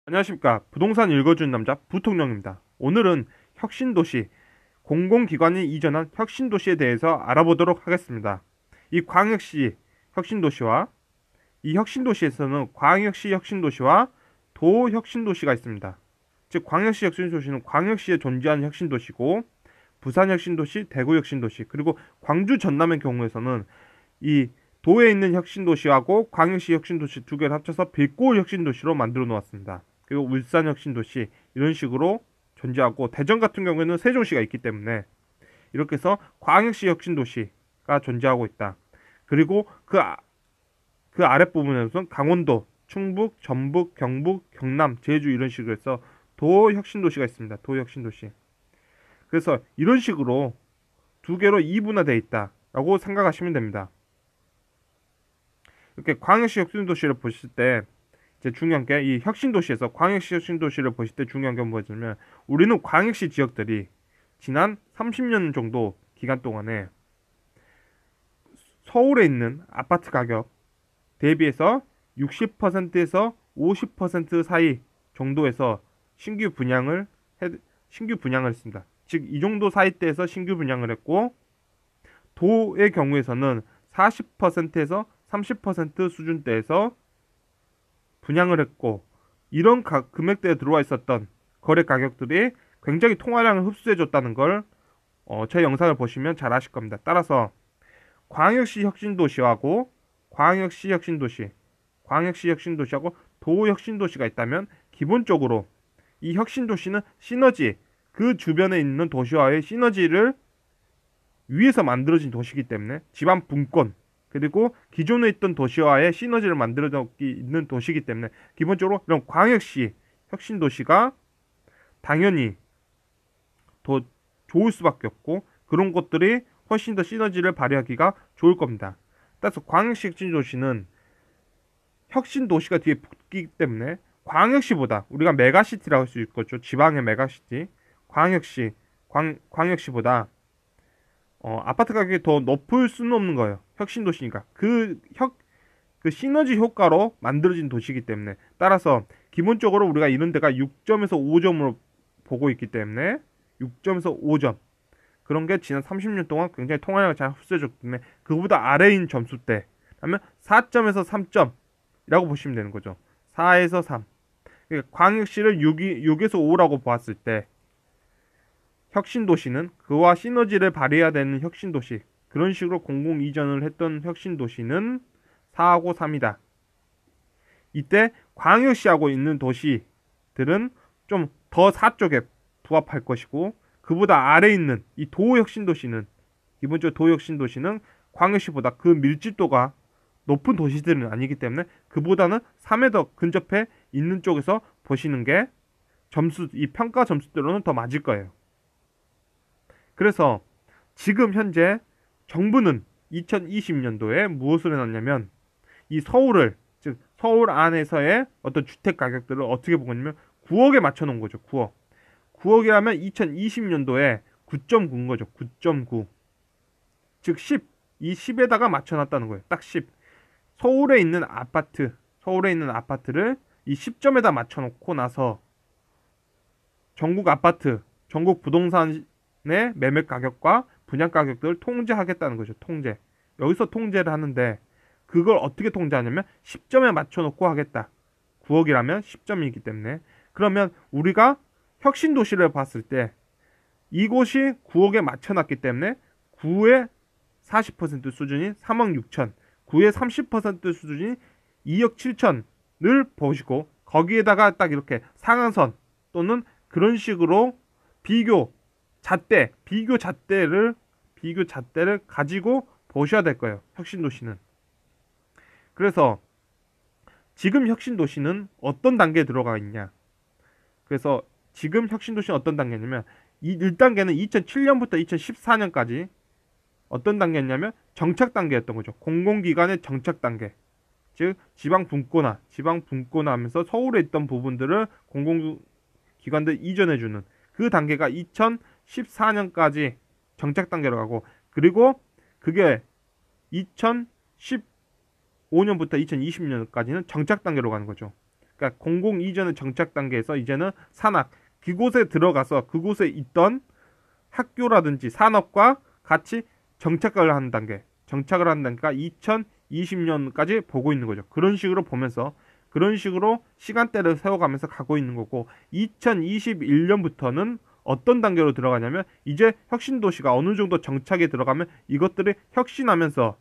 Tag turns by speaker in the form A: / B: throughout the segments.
A: 안녕하십니까. 부동산 읽어주는 남자 부통령입니다. 오늘은 혁신도시, 공공기관이 이전한 혁신도시에 대해서 알아보도록 하겠습니다. 이 광역시 혁신도시와 이 혁신도시에서는 광역시 혁신도시와 도혁신도시가 있습니다. 즉 광역시 혁신도시는 광역시에 존재하는 혁신도시고, 부산 혁신도시, 대구 혁신도시, 그리고 광주 전남의 경우에서는 이 도에 있는 혁신도시하고 광역시 혁신도시 두 개를 합쳐서 빌고 혁신도시로 만들어 놓았습니다. 그리고 울산 혁신도시 이런 식으로 존재하고, 대전 같은 경우에는 세종시가 있기 때문에 이렇게 해서 광역시 혁신도시가 존재하고 있다. 그리고 그 아랫부분에서는 강원도, 충북, 전북, 경북, 경남, 제주 이런 식으로 해서 도혁신도시가 있습니다. 도혁신도시. 그래서 이런 식으로 두 개로 이분화되어 있다라고 생각하시면 됩니다. 이렇게 광역시 혁신도시를 보실 때 이제 중요한 게, 이 혁신도시에서 광역시 혁신도시를 보실 때 중요한 게 뭐냐면, 우리는 광역시 지역들이 지난 30년 정도 기간 동안에 서울에 있는 아파트 가격 대비해서 60%에서 50% 사이 정도에서 신규 분양을 했습니다. 즉 이 정도 사이대에서 신규 분양을 했고, 도의 경우에서는 40%에서 30% 수준대에서 분양을 했고, 이런 금액대에 들어와 있었던 거래 가격들이 굉장히 통화량을 흡수해줬다는 걸 제 영상을 보시면 잘 아실 겁니다. 따라서 광역시 혁신도시하고 도혁신도시가 있다면, 기본적으로 이 혁신도시는 시너지, 그 주변에 있는 도시와의 시너지를 위해서 만들어진 도시이기 때문에, 지방 분권 그리고 기존에 있던 도시와의 시너지를 만들어져 있는 도시이기 때문에, 기본적으로 이런 광역시 혁신도시가 당연히 더 좋을 수밖에 없고, 그런 것들이 훨씬 더 시너지를 발휘하기가 좋을 겁니다. 따라서 광역시 혁신도시는 혁신도시가 뒤에 붙기 때문에 광역시보다, 우리가 메가시티라고 할 수 있겠죠. 지방의 메가시티. 광역시보다 아파트 가격이 더 높을 수는 없는 거예요. 혁신도시니까. 그 시너지 효과로 만들어진 도시이기 때문에, 따라서 기본적으로 우리가 이런 데가 6점에서 5점으로 보고 있기 때문에, 6점에서 5점. 그런 게 지난 30년 동안 굉장히 통화량을 잘 흡수해줬기 때문에, 그보다 아래인 점수대 하면 4점에서 3점이라고 보시면 되는 거죠. 4에서 3. 그러니까 광역시를 6에서 5라고 보았을 때, 혁신도시는 그와 시너지를 발휘해야 되는 혁신도시, 그런 식으로 공공 이전을 했던 혁신도시는 4하고 3이다. 이때 광역시하고 있는 도시들은 좀 더 4 쪽에 부합할 것이고, 그보다 아래에 있는 이 도혁신도시는, 기본적으로 도혁신도시는 광역시보다 그 밀집도가 높은 도시들은 아니기 때문에, 그보다는 3에 더 근접해 있는 쪽에서 보시는 게 이 평가 점수대로는 더 맞을 거예요. 그래서 지금 현재 정부는 2020년도에 무엇을 해놨냐면, 이 즉 서울 안에서의 어떤 주택 가격들을 어떻게 보고 있냐면 9억에 맞춰놓은 거죠. 9억이라면 2020년도에 9.9인 거죠. 9.9. 즉 10. 이 10에다가 맞춰놨다는 거예요. 딱 10. 서울에 있는 아파트를 이 10점에다 맞춰놓고 나서 전국 부동산의 매매 가격과 분양 가격들을 통제하겠다는 거죠. 통제. 여기서 통제를 하는데, 그걸 어떻게 통제하냐면 10점에 맞춰놓고 하겠다. 9억이라면 10점이기 때문에. 그러면 우리가 혁신도시를 봤을 때 이곳이 9억에 맞춰놨기 때문에 9의 40% 수준인 3억 6천, 9의 30% 수준인 2억 7천을 보시고, 거기에다가 딱 이렇게 상한선 또는 그런 식으로 비교 잣대를 가지고 보셔야 될 거예요. 혁신도시는. 그래서 지금 혁신도시는 어떤 단계에 들어가 있냐. 그래서 지금 혁신도시는 어떤 단계냐면, 이 1단계는 2007년부터 2014년까지 어떤 단계였냐면 정착 단계였던 거죠. 공공기관의 정착 단계. 즉 지방 분권화하면서 서울에 있던 부분들을 공공기관들 이전해주는 그 단계가 2014년까지 정착 단계로 가고, 그리고 그게 2015년부터 2020년까지는 정착 단계로 가는 거죠. 그러니까 공공 이전의 정착 단계에서 이제는 산학, 그곳에 들어가서 그곳에 있던 학교라든지 산업과 같이 정착을 하는 단계, 정착을 하는 단계가 2020년까지 보고 있는 거죠. 그런 식으로 보면서 그런 식으로 시간대를 세워가면서 가고 있는 거고, 2021년부터는 어떤 단계로 들어가냐면 이제 혁신도시가 어느 정도 정착에 들어가면 이것들이 혁신하면서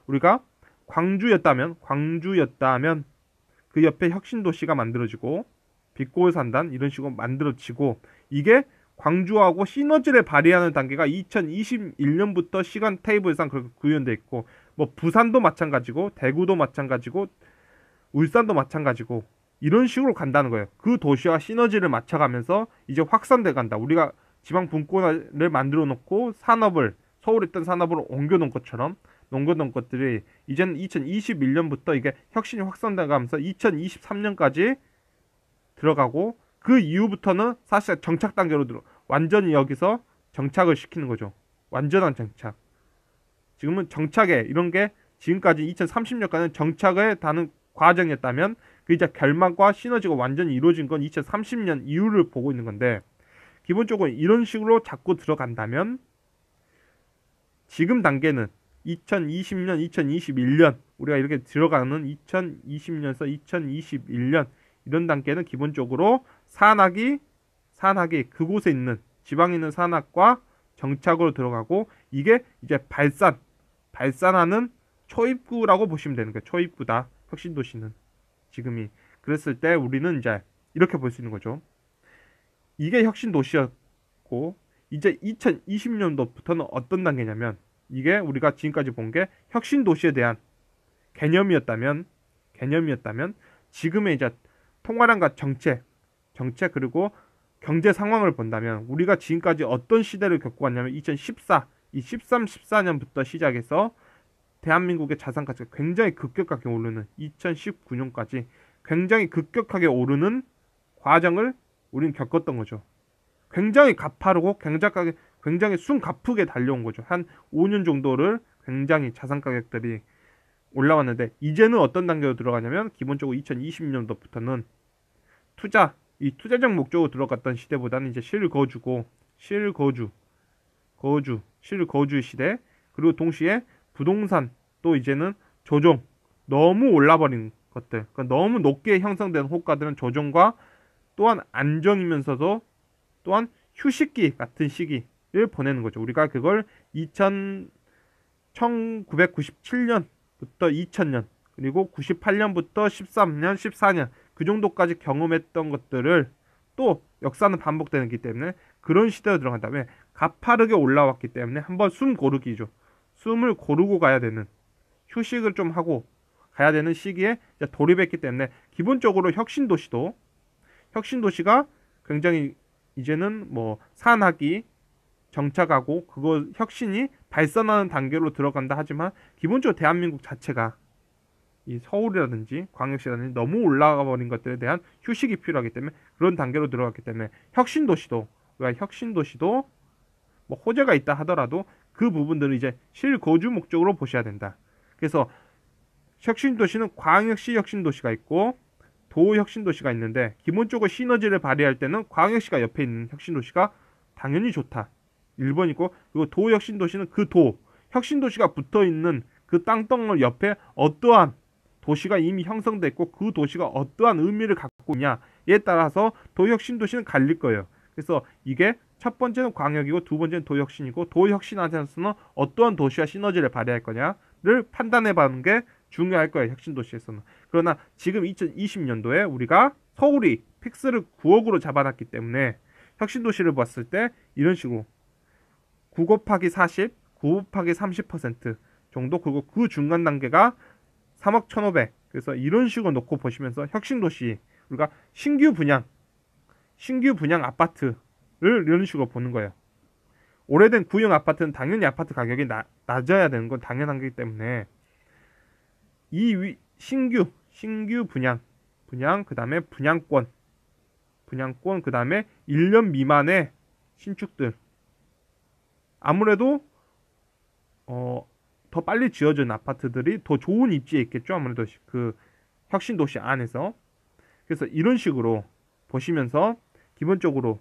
A: 우리가 광주였다면 그 옆에 혁신도시가 만들어지고 빛고울 산단 이런 식으로 만들어지고, 이게 광주하고 시너지를 발휘하는 단계가 2021년부터 시간 테이블상 그렇게 구현되어 있고, 뭐 부산도 마찬가지고 대구도 마찬가지고 울산도 마찬가지고 이런 식으로 간다는 거예요. 그 도시와 시너지를 맞춰가면서 이제 확산돼 간다. 우리가 지방 분권을 만들어 놓고 산업을 서울에 있던 산업으로 옮겨 놓은 것처럼 농거던 것들이 이제는 2021년부터 이게 혁신이 확산돼 가면서 2023년까지 들어가고, 그 이후부터는 사실 정착 단계로 완전히 여기서 정착을 시키는 거죠. 완전한 정착. 지금은 정착에 이런 게 지금까지 2030년까지는 정착에 다는 과정이었다면 그 이제 결막과 시너지가 완전히 이루어진 건 2030년 이후를 보고 있는 건데, 기본적으로 이런 식으로 자꾸 들어간다면 지금 단계는 2020년, 2021년 우리가 이렇게 들어가는 2020년에서 2021년 이런 단계는 기본적으로 산학이 그곳에 있는 지방에 있는 산학과 정착으로 들어가고, 이게 이제 발산하는 초입구라고 보시면 되는 거예요. 초입구다. 혁신도시는 지금이. 그랬을 때 우리는 이제 이렇게 볼 수 있는 거죠. 이게 혁신도시였고, 이제 2020년도부터는 어떤 단계냐면, 이게 우리가 지금까지 본 게 혁신도시에 대한 개념이었다면 지금의 이제 통화량과 정책 그리고 경제 상황을 본다면 우리가 지금까지 어떤 시대를 겪고 왔냐면 14년부터 시작해서 대한민국의 자산 가치가 굉장히 급격하게 오르는 2019년까지 굉장히 급격하게 오르는 과정을 우리는 겪었던 거죠. 굉장히 가파르고 굉장히 숨가쁘게 달려온 거죠. 한 5년 정도를 굉장히 자산 가격들이 올라왔는데, 이제는 어떤 단계로 들어가냐면 기본적으로 2020년도부터는 투자적 목적으로 들어갔던 시대보다는 이제 실거주의 시대, 그리고 동시에 부동산 또 이제는 조정, 너무 올라버린 것들, 그러니까 너무 높게 형성된 호가들은 조정과 또한 안정이면서도 또한 휴식기 같은 시기를 보내는 거죠. 우리가 그걸 1997년부터 2000년 그리고 98년부터 13년, 14년 그 정도까지 경험했던 것들을 또 역사는 반복되기 때문에 그런 시대로 들어간 다음에 가파르게 올라왔기 때문에 한번 숨 고르기죠. 숨을 고르고 가야 되는, 휴식을 좀 하고 가야 되는 시기에 돌입했기 때문에 기본적으로 혁신도시가 굉장히 이제는 뭐 산학이 정착하고 그거 혁신이 발전하는 단계로 들어간다 하지만, 기본적으로 대한민국 자체가 이 서울이라든지 광역시라든지 너무 올라가 버린 것들에 대한 휴식이 필요하기 때문에 그런 단계로 들어갔기 때문에 혁신도시도 뭐 호재가 있다 하더라도 그 부분들은 이제 실거주 목적으로 보셔야 된다. 그래서 혁신도시는 광역시 혁신도시가 있고 도 혁신도시가 있는데, 기본적으로 시너지를 발휘할 때는 광역시가 옆에 있는 혁신도시가 당연히 좋다. 1번이고, 그리고 도 혁신도시는 혁신도시가 붙어있는 그 땅덩어리 옆에 어떠한 도시가 이미 형성됐고 그 도시가 어떠한 의미를 갖고 있냐에 따라서 도혁신도시는 갈릴 거예요. 그래서 이게 첫 번째는 광역이고 두 번째는 도혁신이고, 도혁신 안에서는 어떠한 도시와 시너지를 발휘할 거냐를 판단해 보는 게 중요할 거예요. 혁신도시에서는. 그러나 지금 2020년도에 우리가 서울이 픽스를 9억으로 잡아놨기 때문에 혁신도시를 봤을 때 이런 식으로 9 곱하기 40, 9 곱하기 30% 정도, 그리고 그 중간 단계가 3억 1,500. 그래서 이런 식으로 놓고 보시면서 혁신도시, 우리가 신규 분양 아파트를 이런 식으로 보는 거예요. 오래된 구형 아파트는 당연히 아파트 가격이 낮아야 되는 건 당연한 거기 때문에 이 신규 분양 그 다음에 분양권 그 다음에 1년 미만의 신축들, 아무래도 더 빨리 지어진 아파트들이 더 좋은 입지에 있겠죠. 아무래도 그 혁신 도시 안에서. 그래서 이런 식으로 보시면서 기본적으로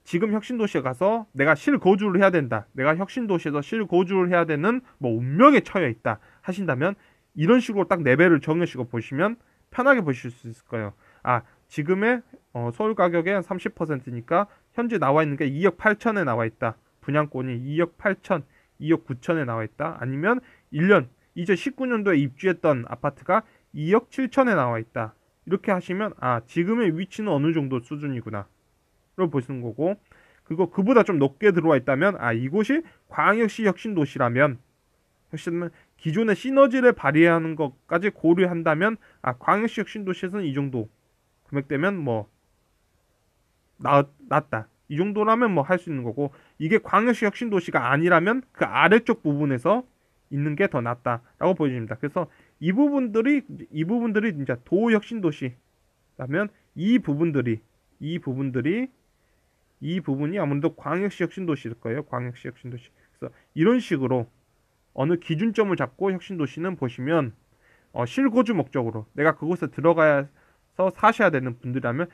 A: 지금 혁신 도시에 가서 내가 실거주를 해야 된다. 내가 혁신 도시에서 실거주를 해야 되는 뭐 운명에 처해 있다 하신다면 이런 식으로 딱 레벨을 정하시고 보시면 편하게 보실 수 있을 거예요. 아, 지금의 서울 가격의 한 30%니까 현재 나와 있는 게 2억 8천에 나와 있다. 분양권이 2억 8천, 2억 9천에 나와 있다. 아니면 1년 2019년도에 입주했던 아파트가 2억 7천에 나와 있다. 이렇게 하시면 아, 지금의 위치는 어느 정도 수준이구나 를 보시는 거고, 그거 그보다 좀 높게 들어와 있다면 아, 이곳이 광역시 혁신 도시라면 기존의 시너지를 발휘하는 것까지 고려한다면 아, 광역시 혁신 도시에서는 이 정도 금액대면 뭐 낫다. 이 정도라면 뭐 할 수 있는 거고, 이게 광역시 혁신 도시가 아니라면 그 아래쪽 부분에서 있는 게 더 낫다라고 보여집니다. 그래서 이 부분들이 진짜 도혁신 도시라면 이 부분이 아무래도 광역시 혁신 도시일 거예요. 광역시 혁신 도시. 그래서 이런 식으로 어느 기준점을 잡고 혁신 도시는 보시면 실거주 목적으로 내가 그곳에 들어가서 사셔야 되는 분들이라면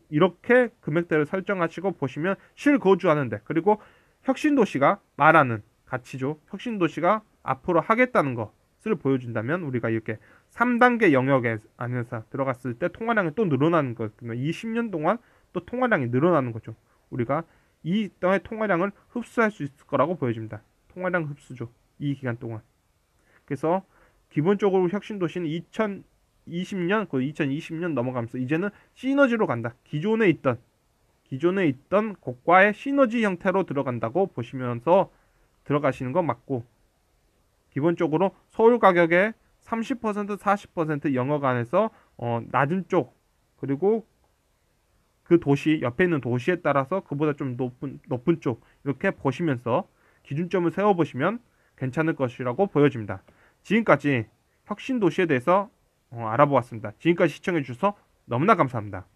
A: 이렇게 금액대를 설정하시고 보시면 실거주하는데, 그리고 혁신 도시가 말하는 가치죠. 혁신 도시가 앞으로 하겠다는 것을 보여준다면 우리가 이렇게 3단계 영역 안에서 들어갔을 때 통화량이 또 늘어나는 것. 20년 동안 또 통화량이 늘어나는 거죠. 우리가 이 땅의 통화량을 흡수할 수 있을 거라고 보여집니다. 통화량 흡수죠. 이 기간 동안. 그래서 기본적으로 혁신도시는 2020년 넘어가면서 이제는 시너지로 간다. 기존에 있던 곳과의 시너지 형태로 들어간다고 보시면서 들어가시는 건 맞고, 기본적으로 서울 가격의 30%, 40% 영역 안에서 낮은 쪽, 그리고 그 도시 옆에 있는 도시에 따라서 그보다 좀 높은 쪽 이렇게 보시면서 기준점을 세워보시면 괜찮을 것이라고 보여집니다. 지금까지 혁신 도시에 대해서 알아보았습니다. 지금까지 시청해 주셔서 너무나 감사합니다.